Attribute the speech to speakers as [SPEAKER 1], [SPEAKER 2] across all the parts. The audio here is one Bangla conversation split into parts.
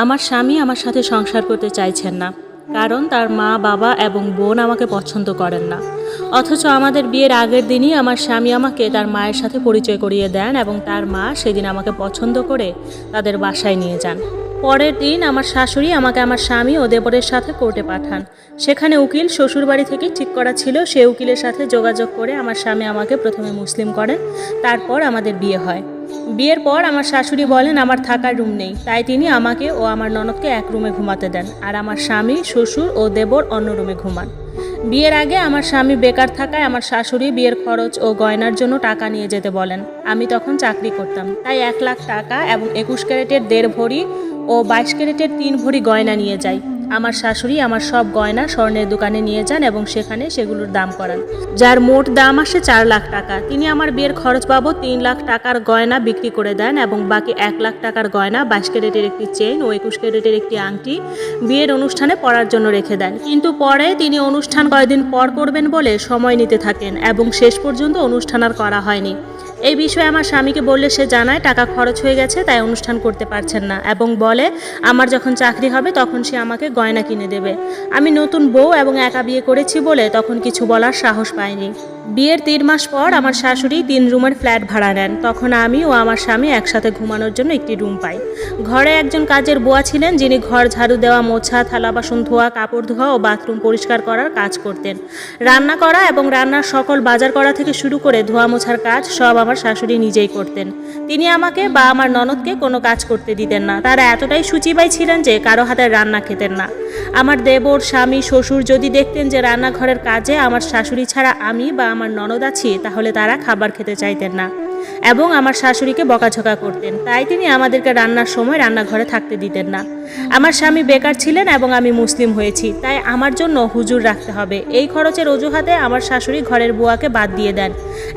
[SPEAKER 1] আমার স্বামী আমার সাথে সংসার করতে চাইছেন না, কারণ তার মা বাবা এবং বোন আমাকে পছন্দ করেন না। অথচ আমাদের বিয়ের আগের দিনই আমার স্বামী আমাকে তার মায়ের সাথে পরিচয় করিয়ে দেন এবং তার মা সেদিন আমাকে পছন্দ করে তাদের বাসায় নিয়ে যান। পরের দিন আমার শাশুড়ি আমাকে আমার স্বামী ও দেবরের সাথে কোর্টে পাঠান। সেখানে উকিল শ্বশুরবাড়ি থেকে ঠিক করা ছিল, সে উকিলের সাথে যোগাযোগ করে আমার স্বামী আমাকে প্রথমে মুসলিম করেন, তারপর আমাদের বিয়ে হয়। বিয়ের পর আমার শাশুড়ি বলেন আমার থাকার রুম নেই, তাই তিনি আমাকে ও আমার ননদকে এক রুমে ঘুমাতে দেন, আর আমার স্বামী, শ্বশুর ও দেবর অন্য রুমে ঘুমান। বিয়ের আগে আমার স্বামী বেকার থাকায় আমার শাশুড়ি বিয়ের খরচ ও গয়নার জন্য টাকা নিয়ে যেতে বলেন। আমি তখন চাকরি করতাম, তাই 1 লাখ টাকা এবং 21 ক্যারেটের 1.5 ভরি ও 22 ক্যারেটের 3 ভরি গয়না নিয়ে যাই। আমার শাশুড়ি আমার সব গয়না স্বর্ণের দোকানে নিয়ে যান এবং সেখানে সেগুলোর দাম করান, যার মোট দাম আসে 4 লাখ টাকা। তিনি আমার বিয়ের খরচ বাবদ 3 লাখ টাকার গয়না বিক্রি করে দেন এবং বাকি 1 লাখ টাকার গয়না 22 ক্যারেটের একটি চেইন ও 21 ক্যারেটের একটি আংটি বিয়ের অনুষ্ঠানে পরার জন্য রেখে দেন। কিন্তু পরে তিনি অনুষ্ঠান কয়েকদিন পর করবেন বলে সময় নিতে থাকেন এবং শেষ পর্যন্ত অনুষ্ঠান আর করা হয়নি। এই বিষয়ে আমার স্বামীকে বললে সে জানায় টাকা খরচ হয়ে গেছে, তাই অনুষ্ঠান করতে পারছেন না এবং বলে আমার যখন চাকরি হবে তখন সে আমাকে গয়না কিনে দেবে। আমি নতুন বউ এবং একা বিয়ে করেছি বলে তখন কিছু বলার সাহস পাইনি। বিয়ের 3 মাস পর আমার শাশুড়ি 3 রুমের ফ্ল্যাট ভাড়া নেন। তখন আমি ও আমার স্বামী একসাথে ঘুমানোর জন্য একটি রুম পাই। ঘরে একজন কাজের বুয়া ছিলেন, যিনি ঘর ঝাড়ু দেওয়া, মোছা, থালা বাসন ধোয়া, কাপড় ধোয়া ও বাথরুম পরিষ্কার করার কাজ করতেন। রান্না করা এবং রান্নার সকল বাজার করা থেকে শুরু করে ধোয়া মোছার কাজ সব আমার শাশুড়ি নিজেই করতেন। তিনি আমাকে বা আমার ননদকে কোনো কাজ করতে দিতেন না। তারা এতটাই শুচিবাই ছিলেন যে কারো হাতের রান্না খেতেন না। আমার দেবর, স্বামী, শ্বশুর যদি দেখতেন যে রান্নাঘরের কাজে আমার শাশুড়ি ছাড়া আমি বা আমার ননদ আছি, তাহলে তারা খাবার খেতে চাইতেন না এবং আমার শাশুড়িকে বকাঝকা করতেন। তাই তিনি আমাদেরকে রান্নার সময় রান্নাঘরে থাকতে দিতেন না। আমার স্বামী বেকার ছিলেন এবং আমি মুসলিম হয়েছি, তাই আমার জন্য হুজুর রাখতে হবে। এই খরচের অজুহাতে আমার শাশুড়ি ঘরের বুয়াকে বাদ দিয়ে দেন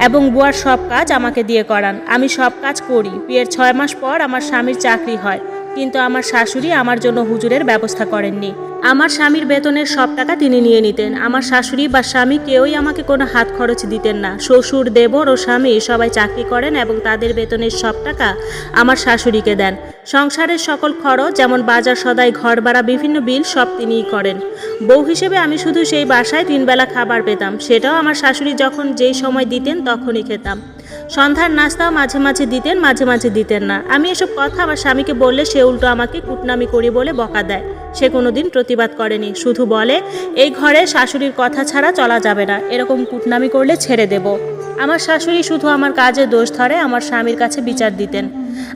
[SPEAKER 1] এবং বুয়ার সব কাজ আমাকে দিয়ে করান। আমি সব কাজ করি। বিয়ের 6 মাস পর আমার স্বামীর চাকরি হয়, কিন্তু আমার শাশুড়ি আমার জন্য হুজুরের ব্যবস্থা করেননি। আমার স্বামীর বেতনের সব টাকা তিনি নিয়ে নিতেন। আমার শাশুড়ি বা স্বামী কেউই আমাকে কোনো হাত খরচ দিতেন না। শ্বশুর, দেবর ও স্বামী সবাই চাকরি করেন এবং তাদের বেতনের সব টাকা আমার শাশুড়িকে দেন। সংসারের সকল খরচ যেমন বাজার সদাই, ঘর ভাড়া, বিভিন্ন বিল সব তিনিই করেন। বউ হিসেবে আমি শুধু সেই বাসায় 3 বেলা খাবার পেতাম, সেটাও আমার শাশুড়ি যখন যেই সময় দিতেন তখনই খেতাম। সন্ধ্যার নাস্তাও মাঝে মাঝে দিতেন, মাঝে মাঝে দিতেন না। আমি এসব কথা আমার স্বামীকে বললে সে উল্টো আমাকে কুটনামি করি বলে বকা দেয়। সে কোনোদিন প্রতিবাদ করেনি, শুধু বলে এই ঘরে শাশুড়ির কথা ছাড়া চলা যাবে না, এরকম কুটনামি করলে ছেড়ে দেব। আমার শাশুড়ি শুধু আমার কাজে দোষ ধরে আমার স্বামীর কাছে বিচার দিতেন।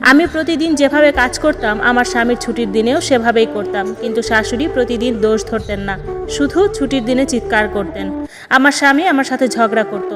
[SPEAKER 1] আমি প্রতিদিন যেভাবে কাজ করতাম আমার স্বামীর ছুটির দিনেও সেভাবেই করতাম, কিন্তু শাশুড়ি প্রতিদিন দোষ ধরতেন না, শুধু ছুটির দিনে চিৎকার করতেন। আমার স্বামী আমার সাথে ঝগড়া করত।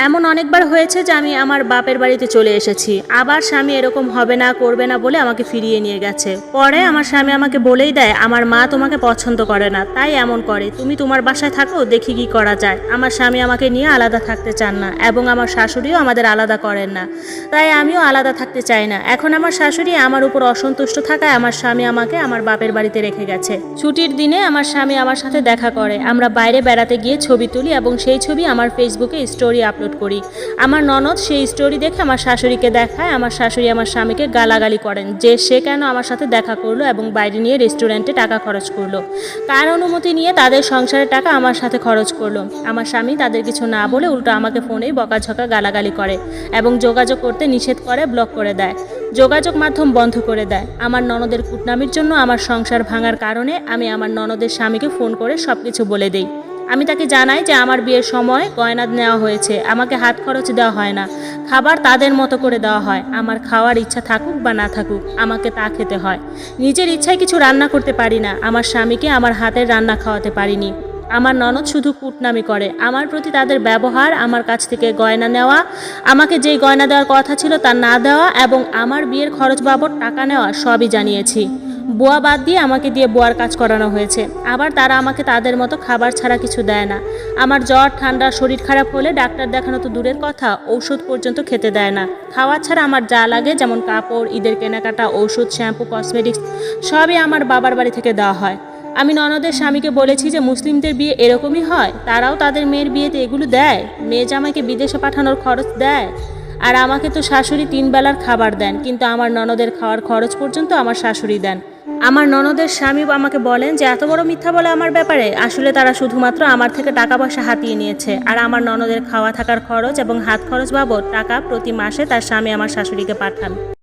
[SPEAKER 1] এমন অনেকবার হয়েছে যে আমি আমার বাপের বাড়িতে চলে এসেছি, আবার স্বামী এরকম হবে না, করবে না বলে আমাকে ফিরিয়ে নিয়ে গেছে। পরে আমার স্বামী আমাকে বলেই দেয় আমার মা তোমাকে পছন্দ করে না, তাই এমন করে, তুমি তোমার বাসায় থাকো, দেখি কি করা যায়। আমার স্বামী আমাকে নিয়ে আলাদা থাকতে চান না এবং আমার শাশুড়িও আমাদের আলাদা করেন না, তাই আমিও আলাদা থাকতে চাই না। এখন আমার শাশুড়ি আমার উপর অসন্তুষ্ট থাকায় আমার স্বামী আমাকে আমার বাপের বাড়িতে রেখে গেছে। ছুটির দিনে আমার স্বামী আমার সাথে দেখা করে, আমরা বাইরে বেড়াতে গিয়ে ছবি তুলি এবং সেই ছবি আমার ফেসবুকে স্টোরি আপলোড করি। আমার ননদ সেই স্টোরি দেখে আমার শাশুড়িকে দেখায়। আমার শাশুড়ি আমার স্বামীকে গালাগালি করেন যে সে কেন আমার সাথে দেখা করলো এবং বাইরে নিয়ে রেস্টুরেন্টে টাকা খরচ করলো, কার অনুমতি নিয়ে তাদের সংসারের টাকা আমার সাথে খরচ করলো। আমার স্বামী তাদের কিছু না বলে উল্টো আমাকে ফোনেই বকাঝকা গালাগালি করে এবং যোগাযোগ করতে নিষেধ করে, ব্লক করে দেয়, যোগাযোগ মাধ্যম বন্ধ করে দেয়। আমার ননদের কুটনামির জন্য আমার সংসার ভাঙার কারণে আমি আমার ননদের স্বামীকে ফোন করে সব কিছু বলে দিই। আমি তাকে জানাই যে আমার বিয়ের সময় গয়না নেওয়া হয়েছে, আমাকে হাত খরচ দেওয়া হয় না, খাবার তাদের মতো করে দেওয়া হয়, আমার খাওয়ার ইচ্ছা থাকুক বা না থাকুক আমাকে তা খেতে হয়। নিজের ইচ্ছায় কিছু রান্না করতে পারি না, আমার স্বামীকে আমার হাতের রান্না খাওয়াতে পারিনি। আমার ননদ শুধু কুটনামি করে। আমার প্রতি তাদের ব্যবহার, আমার কাছ থেকে গয়না নেওয়া, আমাকে যেই গয়না দেওয়ার কথা ছিল তা না দেওয়া এবং আমার বিয়ের খরচ বাবদ টাকা নেওয়া সবই জানিয়েছি। বুয়া বাদ দিয়ে আমাকে দিয়ে বুয়ার কাজ করানো হয়েছে। আবার তারা আমাকে তাদের মতো খাবার ছাড়া কিছু দেয় না। আমার জ্বর, ঠান্ডা, শরীর খারাপ হলে ডাক্তার দেখানো তো দূরের কথা, ঔষধ পর্যন্ত খেতে দেয় না। খাওয়া ছাড়া আমার যা লাগে যেমন কাপড়, ঈদের কেনাকাটা, ঔষধ, শ্যাম্পু, কসমেটিক্স সবই আমার বাবার বাড়ি থেকে দেওয়া হয়। আমি ননদের স্বামীকে বলেছি যে মুসলিমদের বিয়ে এরকমই হয়, তারাও তাদের মেয়ের বিয়েতে এগুলো দেয়, মেয়ে জামাইকে বিদেশে পাঠানোর খরচ দেয়। আর আমাকে তো শাশুড়ি 3 বেলার খাবার দেন, কিন্তু আমার ননদের খাওয়ার খরচ পর্যন্ত আমার শাশুড়ি দেন। আমার ননদের স্বামী আমাকে বলেন যে এত বড় মিথ্যা বলে আমার ব্যাপারে। আসলে তারা শুধুমাত্র আমার থেকে টাকা পয়সা হাতিয়ে নিয়েছে, আর আমার ননদের খাওয়া থাকার খরচ এবং হাত খরচ বাবদ টাকা প্রতি মাসে তার স্বামী আমার শাশুড়িকে পাঠান।